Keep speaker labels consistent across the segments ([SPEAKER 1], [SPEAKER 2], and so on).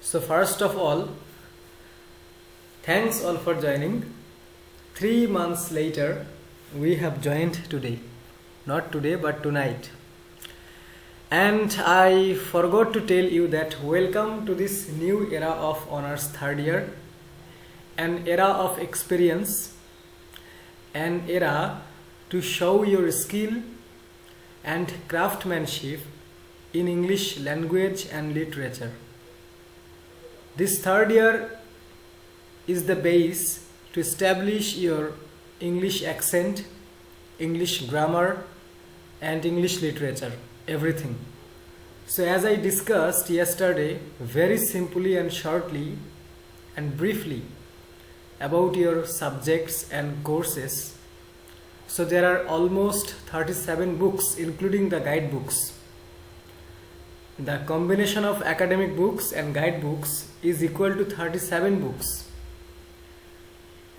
[SPEAKER 1] So first of all, thanks all for joining. 3 months later, we have joined today. Not today, but tonight. And I forgot to tell you that welcome to this new era of honors third year, an era of experience, an era to show your skill and craftsmanship in English language and literature. This third year is the base to establish your English accent, English grammar and English literature, everything. So as I discussed yesterday, very simply and shortly and briefly about your subjects and courses. So there are almost 37 books including the guidebooks. The combination of academic books and guidebooks is equal to 37 books.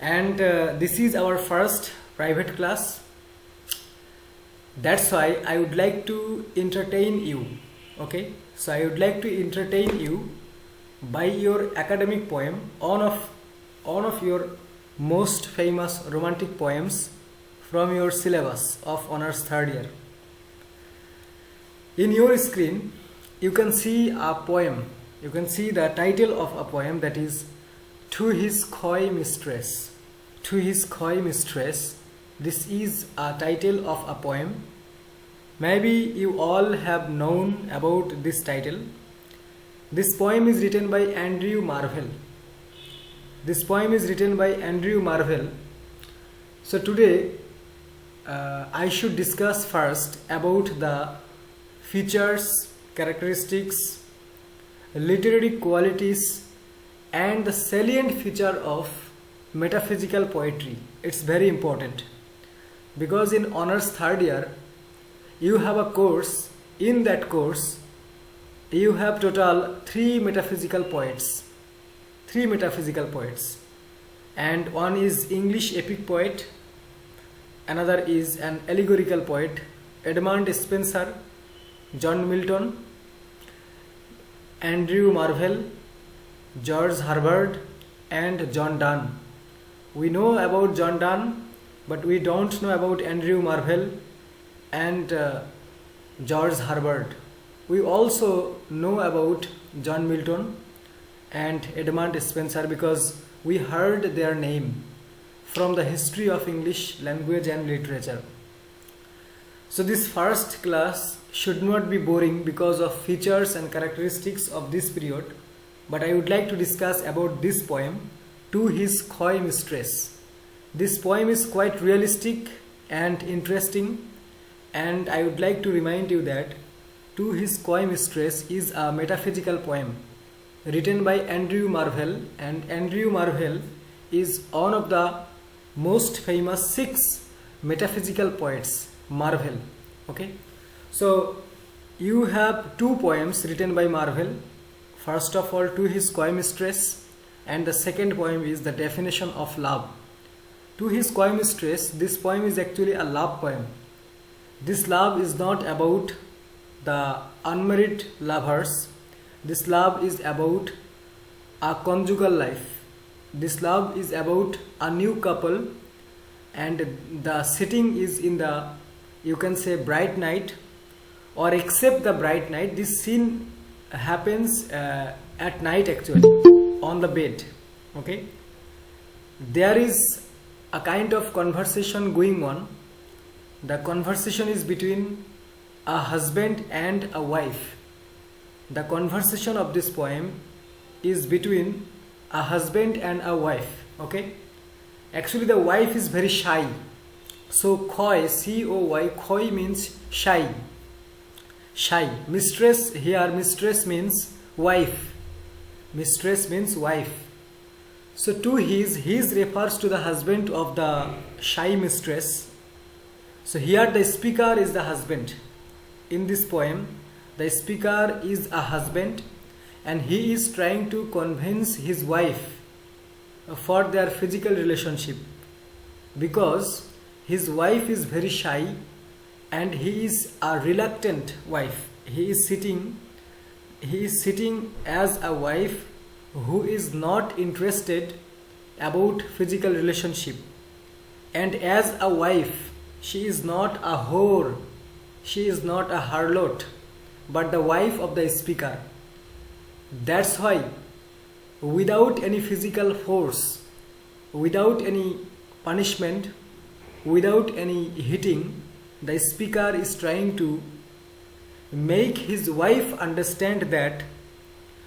[SPEAKER 1] And this is our first private class. That's why I would like to entertain you. Okay, so I would like to entertain you by your academic poem, one of your most famous romantic poems from your syllabus of honors third year. In your screen, you can see a poem. You can see the title of a poem, that is To His Coy Mistress. To His Coy Mistress. This is a title of a poem. Maybe you all have known about this title. This poem is written by Andrew Marvell. This poem is written by Andrew Marvell. So today I should discuss first about the features, characteristics, literary qualities and the salient feature of metaphysical poetry. It's very important because in honors third year you have a course. In that course you have total 3 metaphysical poets. 3 metaphysical poets, and one is English epic poet, another is an allegorical poet, Edmund Spenser, John Milton, Andrew Marvell, George Herbert and John Donne. We know about John Donne, but we don't know about Andrew Marvell and George Herbert. We also know about John Milton and Edmund Spenser because we heard their name from the history of English language and literature. So this first class should not be boring because of features and characteristics of this period, but I would like to discuss about this poem, To His Coy Mistress. This poem is quite realistic and interesting, and I would like to remind you that To His Coy Mistress is a metaphysical poem written by Andrew Marvell, and Andrew Marvell is one of the most famous 6 metaphysical poets. Marvell. Okay, so you have 2 poems written by Marvell. First of all, To His Coy Mistress, and the second poem is The Definition of Love. To His Coy Mistress, this poem is actually a love poem. This love is not about the unmarried lovers. This love is about a conjugal life. This love is about a new couple, and the setting is in the, you can say, bright night, or except the bright night. This scene happens at night actually, on the bed. Okay, there is a kind of conversation going on. The conversation is between a husband and a wife. The conversation of this poem is between a husband and a wife. Okay, actually the wife is very shy. So coy, C-O-Y, coy means shy. Shy. Mistress, here mistress means wife. Mistress means wife. So to his refers to the husband of the shy mistress. So here the speaker is the husband. In this poem, the speaker is a husband, and he is trying to convince his wife for their physical relationship, because his wife is very shy and he is a reluctant wife. He is sitting as a wife who is not interested about physical relationship, and as a wife she is not a whore, she is not a harlot, but the wife of the speaker. That's why without any physical force, without any punishment, without any hitting, the speaker is trying to make his wife understand that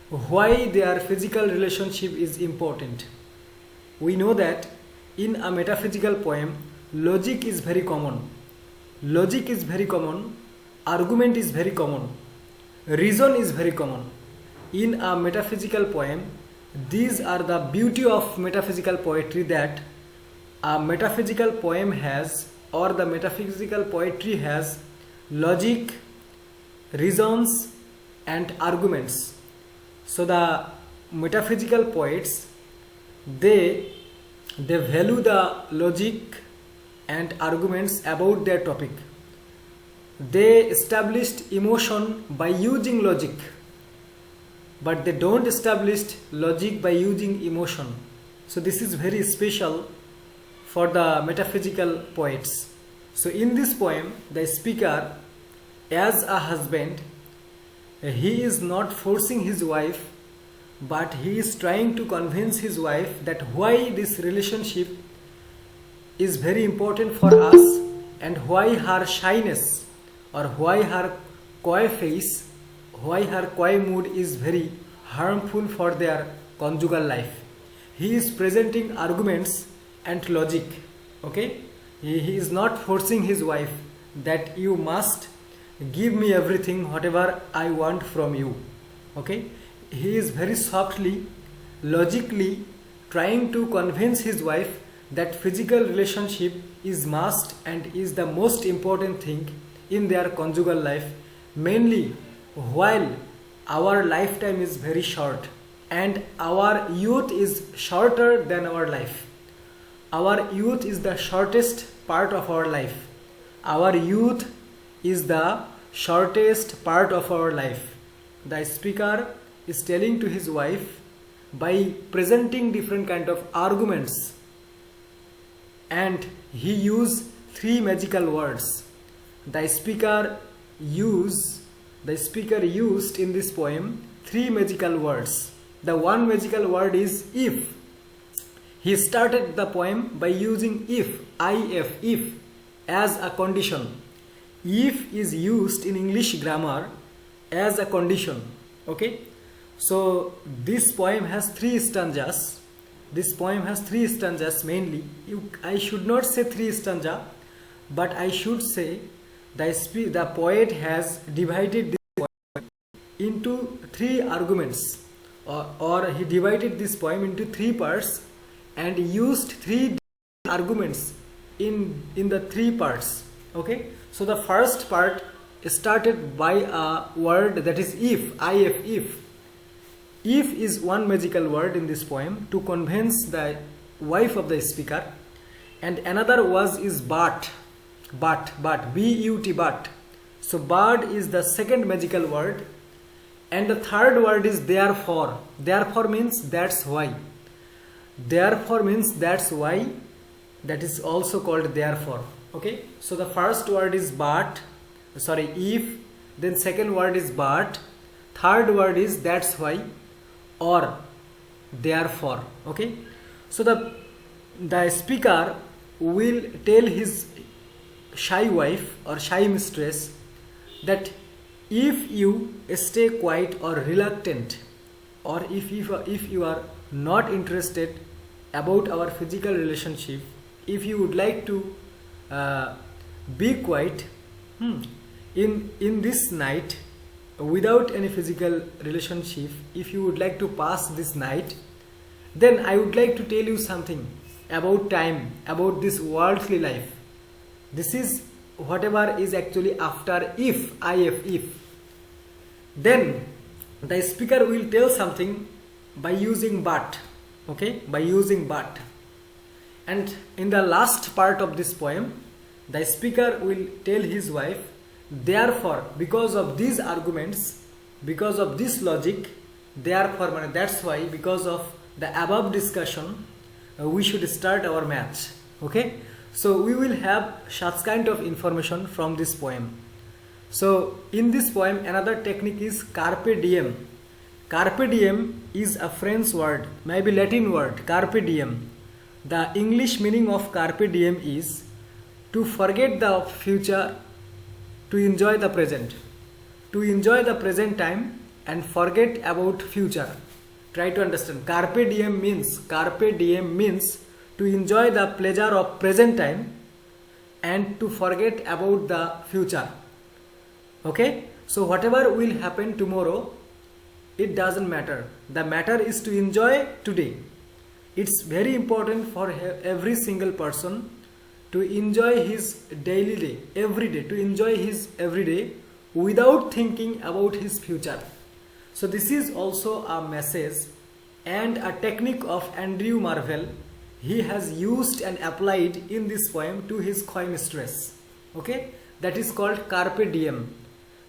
[SPEAKER 1] why their physical relationship is important. We know that in a metaphysical poem, logic is very common. Logic is very common, argument is very common, reason is very common. In a metaphysical poem, these are the beauty of metaphysical poetry, that a metaphysical poem has, or the metaphysical poetry has, logic, reasons and arguments. So the metaphysical poets, they value the logic and arguments about their topic. They established emotion by using logic, but they don't establish logic by using emotion. So this is very special for the metaphysical poets. So in this poem, the speaker, as a husband, he is not forcing his wife, but he is trying to convince his wife that why this relationship is very important for us, and why her shyness or why her coy face, why her coy mood is very harmful for their conjugal life. He is presenting arguments and logic. Okay, he is not forcing his wife that you must give me everything, whatever I want from you. Okay, he is very softly, logically trying to convince his wife that physical relationship is must and is the most important thing in their conjugal life, mainly while our lifetime is very short and our youth is shorter than our life. Our youth is the shortest part of our life. Our youth is the shortest part of our life. The speaker is telling to his wife by presenting different kind of arguments, and he used three magical words. The speaker used in this poem three magical words. The one magical word is if. He started the poem by using if, if as a condition. If is used in English grammar as a condition. Okay, so this poem has three stanzas. This poem has three stanzas mainly. I should not say three stanza, but I should say the poet has divided this poem into three arguments, or he divided this poem into three parts and used three arguments in the three parts. Okay, so the first part started by a word that is if, if. If is one magical word in this poem to convince the wife of the speaker, and another was is but, B-U-T, but. So but is the second magical word, and the third word is therefore. Therefore means that's why. Therefore means that's why. That is also called therefore. Okay, so the first word is if, then second word is but, third word is that's why or therefore. Okay, so the speaker will tell his shy wife or shy mistress that if you stay quiet or reluctant, or if you are not interested about our physical relationship, if you would like to be quiet in this night without any physical relationship, if you would like to pass this night, then I would like to tell you something about time, about this worldly life. This is whatever is actually after if, then the speaker will tell something by using but. Okay, by using but. And in the last part of this poem, the speaker will tell his wife, therefore, because of these arguments, because of this logic, Therefore, that's why, because of the above discussion, we should start our match. Okay, so we will have such kind of information from this poem. So in this poem, another technique is carpe diem. Carpe diem is a French word, maybe Latin word, carpe diem. The English meaning of carpe diem is to forget the future, to enjoy the present. To enjoy the present time and forget about future. Try to understand. Carpe diem means to enjoy the pleasure of present time and to forget about the future. Okay, so whatever will happen tomorrow, it doesn't matter. The matter is to enjoy today. It's very important for every single person to enjoy his daily day, every day, to enjoy his every day without thinking about his future. So this is also a message and a technique of Andrew Marvell. He has used and applied in this poem to his coy mistress. Okay, that is called carpe diem.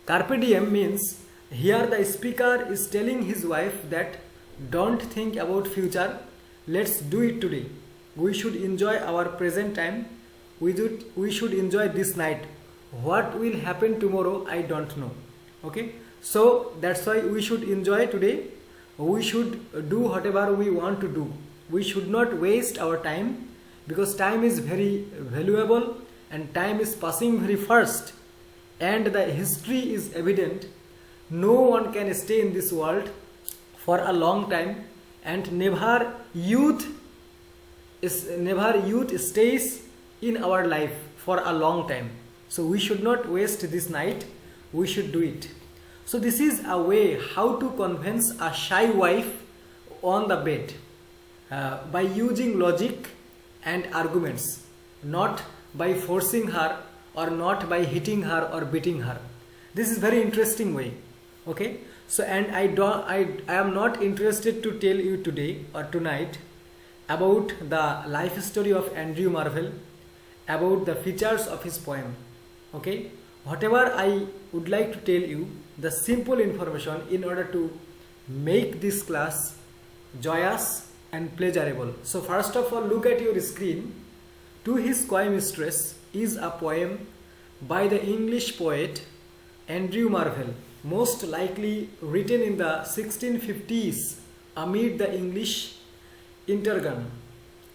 [SPEAKER 1] Carpe diem means here the speaker is telling his wife that don't think about future, let's do it today. We should enjoy our present time. We should enjoy this night. What will happen tomorrow, I don't know. Okay, so that's why we should enjoy today. We should do whatever we want to do. We should not waste our time, because time is very valuable and time is passing very fast, and the history is evident. No one can stay in this world for a long time, and never youth stays in our life for a long time. So we should not waste this night, we should do it. So this is a way how to convince a shy wife on the bed, by using logic and arguments, not by forcing her or not by hitting her or beating her. This is very interesting way. Okay, so and I am not interested to tell you today or tonight about the life story of Andrew Marvell, about the features of his poem. Okay, whatever I would like to tell you, the simple information in order to make this class joyous and pleasurable. So first of all, look at your screen. To His Coy Mistress is a poem by the English poet Andrew Marvell, most likely written in the 1650s amid the English interregnum.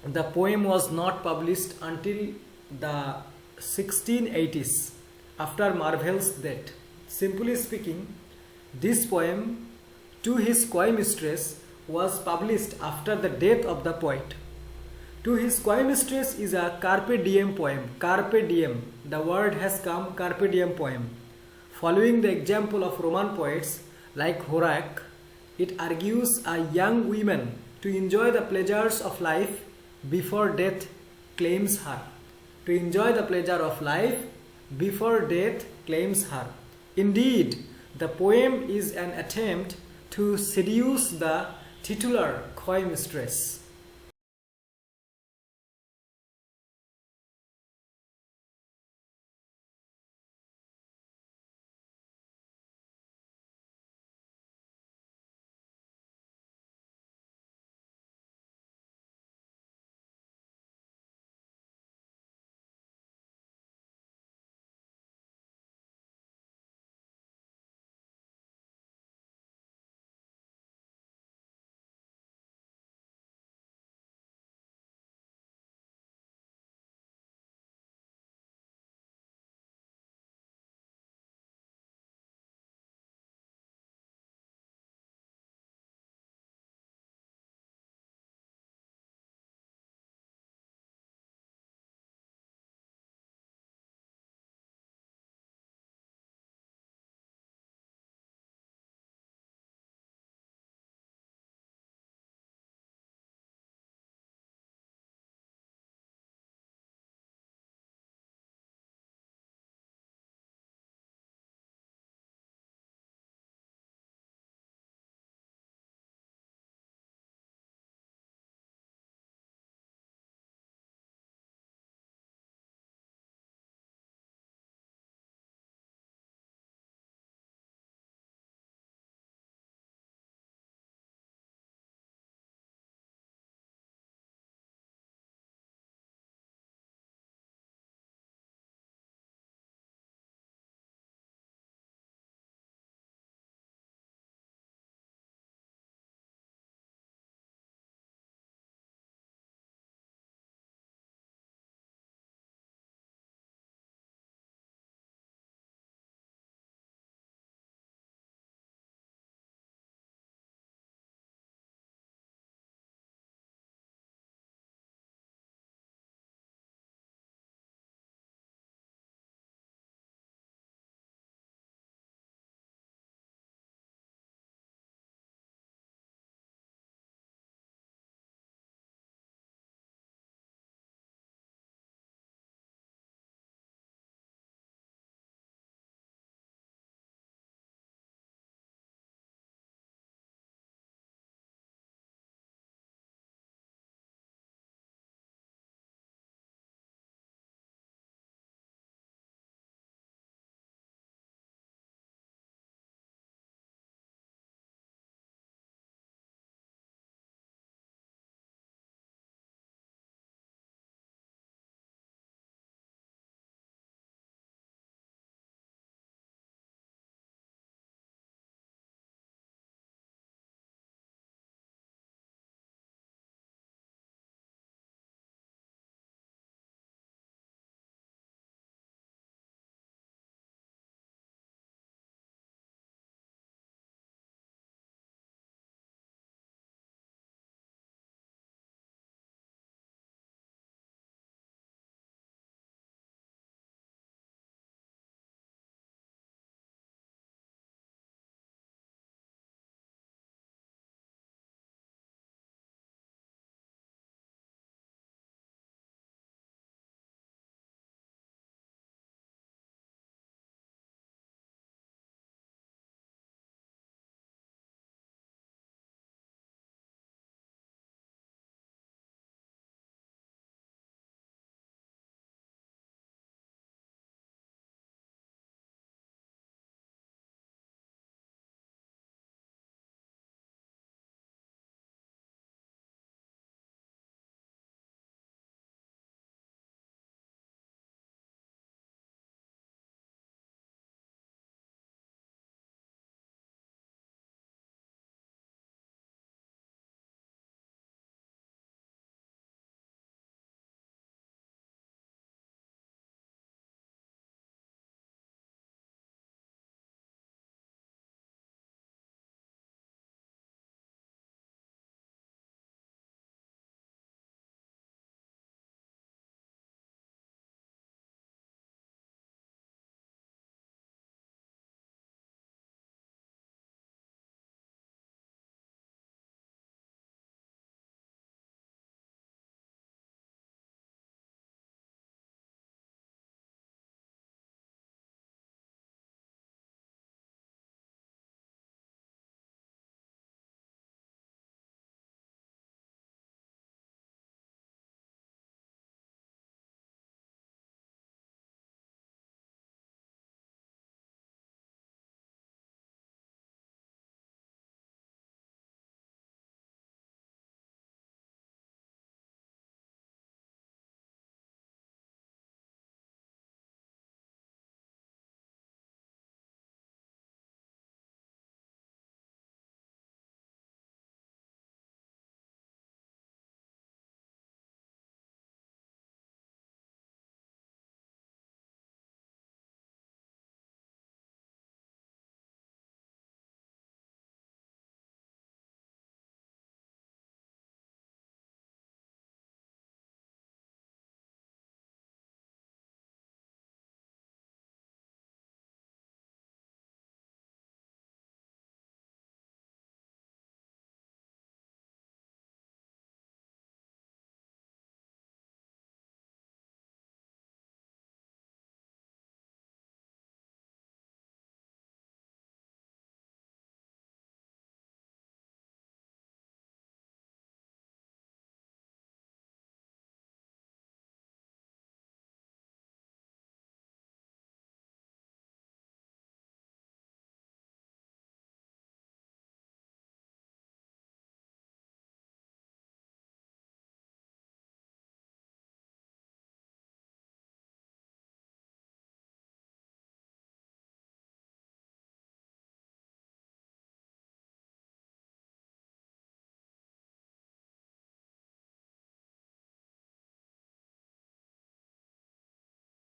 [SPEAKER 1] The poem was not published until the 1680s, after Marvell's death. Simply speaking, this poem, To His Coy Mistress, was published after the death of the poet. To His Coy Mistress is a carpe diem poem. Carpe diem, the word has come, carpe diem poem. Following the example of Roman poets like Horace, it argues a young woman to enjoy the pleasures of life before death claims her. To enjoy the pleasure of life before death claims her. Indeed, the poem is an attempt to seduce the titular coy mistress.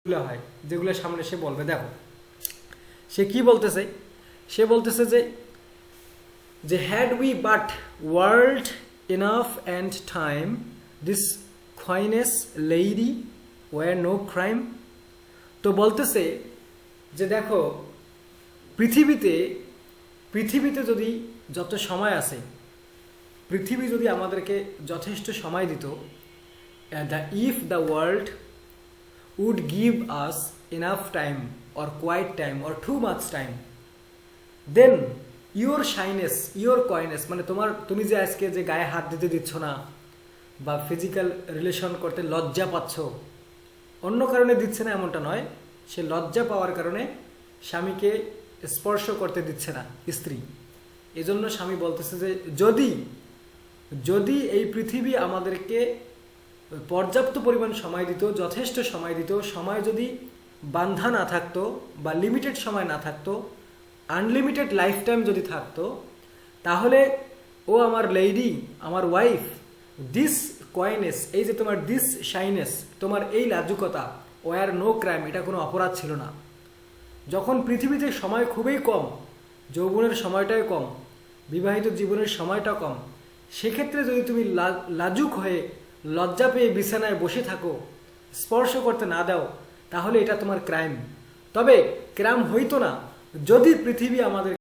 [SPEAKER 1] যেগুলো হয়, যেগুলো সামনে সে বলবে, দেখো সে কি বলতেছে। সে বলতেছে যে had we but world enough and time this coyness lady were no crime. তো বলতেছে যে দেখো, পৃথিবীতে পৃথিবীতে যদি যত সময় আছে, পৃথিবী যদি আমাদেরকে যথেষ্ট সময় দিত, if the world would give us enough time or quiet time or too much time, then your shyness, your coyness, মানে তুমি যে আজকে যে গায়ে হাত দিতে দিচ্ছ না বা ফিজিক্যাল রিলেশন করতে লজ্জা পাচ্ছ, অন্য কারণে দিচ্ছে না এমনটা নয়, সে লজ্জা পাওয়ার কারণে স্বামীকে স্পর্শ করতে দিচ্ছে না স্ত্রী। এজন্য স্বামী বলতেছে যে যদি যদি এই পৃথিবী আমাদেরকে পর্যাপ্ত পরিমাণ সময় দিত, যথেষ্ট সময় দিত, সময় যদি বান্ধা না থাকতো বা লিমিটেড সময় না থাকতো, আনলিমিটেড লাইফ টাইম যদি থাকতো, তাহলে ও আমার লেডি, আমার ওয়াইফ, দিস কয়েনেস, এই যে তোমার দিস শাইনেস, তোমার এই লাজুকতা, ওয়ার নো ক্রাইম, এটা কোনো অপরাধ ছিল না। যখন পৃথিবীতে সময় খুবই কম, যৌবনের সময়টাই কম, বিবাহিত জীবনের সময়টা কম, সেক্ষেত্রে যদি তুমি লাজুক হয়ে লজ্জা পেয়ে বিছানায় বসে থাকো, স্পর্শ করতে না দাও, তাহলে এটা তোমার ক্রাইম। তবে ক্রাইম হইতো না যদি পৃথিবী আমাদের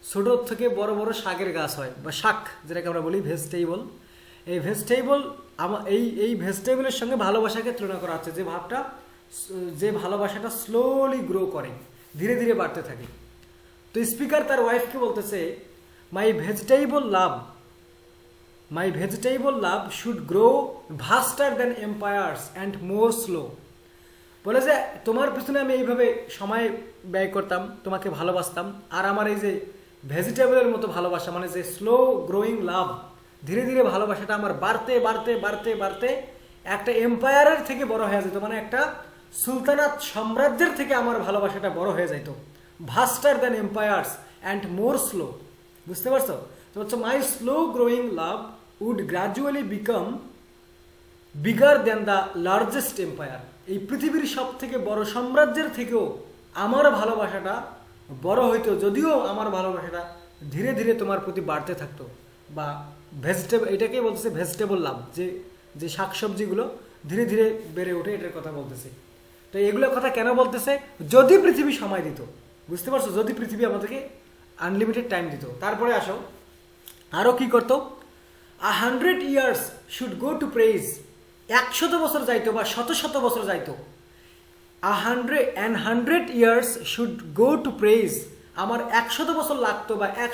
[SPEAKER 1] ছোট থেকে বড় বড় শাকের গাছ হয়, বা শাক যেটাকে আমরা বলি ভেজিটেবল। এই ভেজিটেবল এই ভেজিটেবলের সঙ্গে ভালোবাসাকে তুলনা করা হচ্ছে, যে ভালোবাসাটা স্লোলি গ্রো করে, ধীরে ধীরে বাড়তে থাকে। তো স্পিকার তার ওয়াইফকে বলতেছে, my vegetable love should grow vaster than empires and more slow. বলে যে তোমার পিছনে আমি এইভাবে সময় ব্যয় করতাম, তোমাকে ভালোবাসতাম, আর আমার এই যে ভেজিটেবলের মতো ভালোবাসা, মানে যে স্লো গ্রোয়িং লাভ, ধীরে ধীরে ভালোবাসাটা আমার বাড়তে বাড়তে বাড়তে বাড়তে একটা এম্পায়ারের থেকে বড় হয়ে যেত, মানে একটা সুলতানাত সাম্রাজ্যের থেকে আমার ভালোবাসাটা বড় হয়ে যেত। Vaster than empires and more slow. বুঝতে পারছো? তো হচ্ছে my slow growing love would gradually become bigger than the largest empire. এই পৃথিবীর সব থেকে বড় সাম্রাজ্যের থেকেও আমার ভালোবাসাটা বড় হইতো, যদিও আমার ভালোবাসাটা ধীরে ধীরে তোমার প্রতি বাড়তে থাকতো। বা ভেজিটেবল, এটাকেই বলতেছে ভেজিটেবল লাভ, যে শাকসবজিগুলো ধীরে ধীরে বেড়ে ওঠে, এটার কথা বলতেছে। তো এগুলোর কথা কেন বলতেছে? যদি পৃথিবী সময় দিত। বুঝতে পারছো? যদি পৃথিবী আমাদেরকে আনলিমিটেড টাইম দিত। তারপরে আসো, আরও কি করতো? 100 years should go to praise. 100 বছর যাইতো বা শত শত বছর যাইতো। 100 years should go to praise. আমার 100 বছর লাগতো বা